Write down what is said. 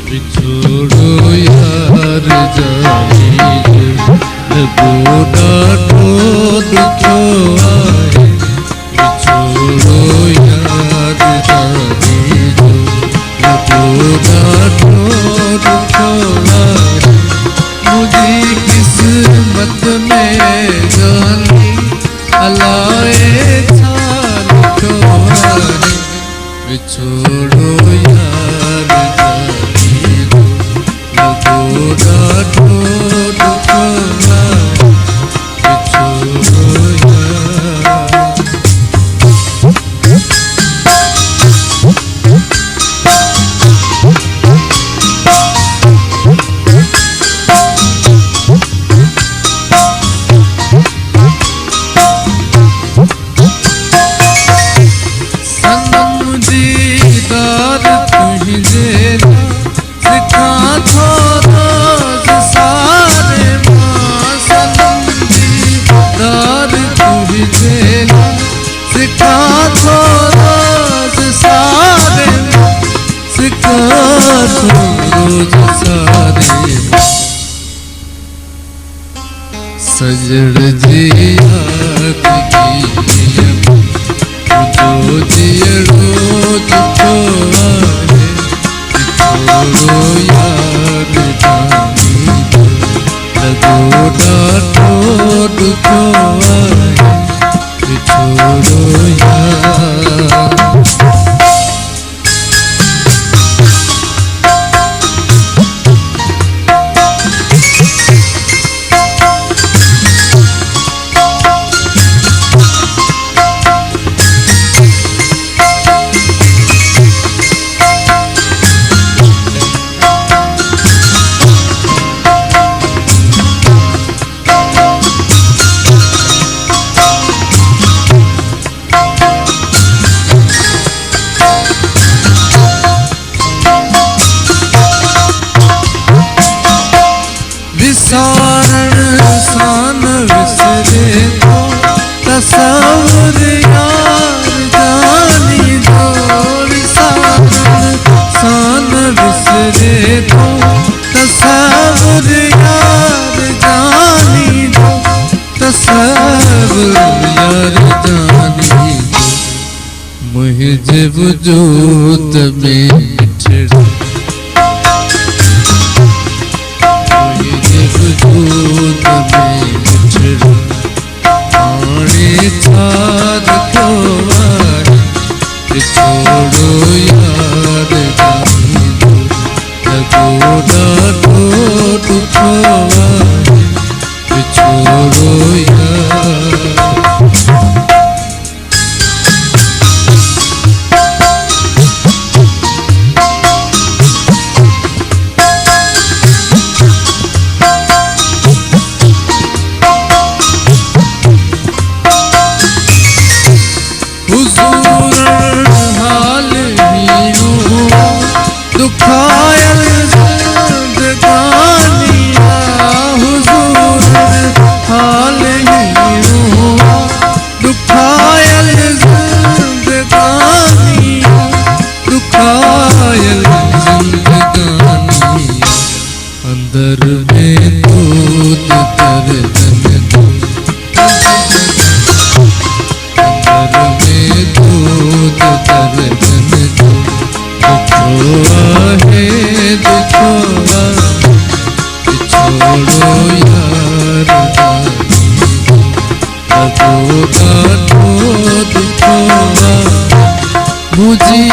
बिछोड़ो यार जाई लगो डाटो दुखो आए बिछोड़ो यार जाई लगो डाटो दुखो आए मुझे किस्मत में जानी अलाए छालो आए बिछोड़ो यार जाई लगो डाटो दुखो आए बिछोड़ो यार। सजड़ जिया जो जियड़ो दुखो आए बिछोड़ो यार जानी लगो डाटो दुखो आए बिछोड़ो यार। विसारण सान विसरे तो तसव्वुर यार जानी दो विसारण सान विसरे तो तसव्वुर यार जानी दो तसव्वुर यार जानी दो मुझ वजूद में छिड़ा वजूद में छिड़ा पानी छाद को आए बिछोड़ो यार जानी दो लगो डाटो दुखो आए बिछोड़ो यार। दुखायल जिंदगानिया हुजूर हाल ही हुआ दुखायल जिंदगानिया दुखायल जिंदगानिया अंदर में दूध दर्दन दो अंदर में दूध दर्दन दो दुखो आहे दुखो बिछोड़ो यार जानी लगो डाटो दुखो मुझे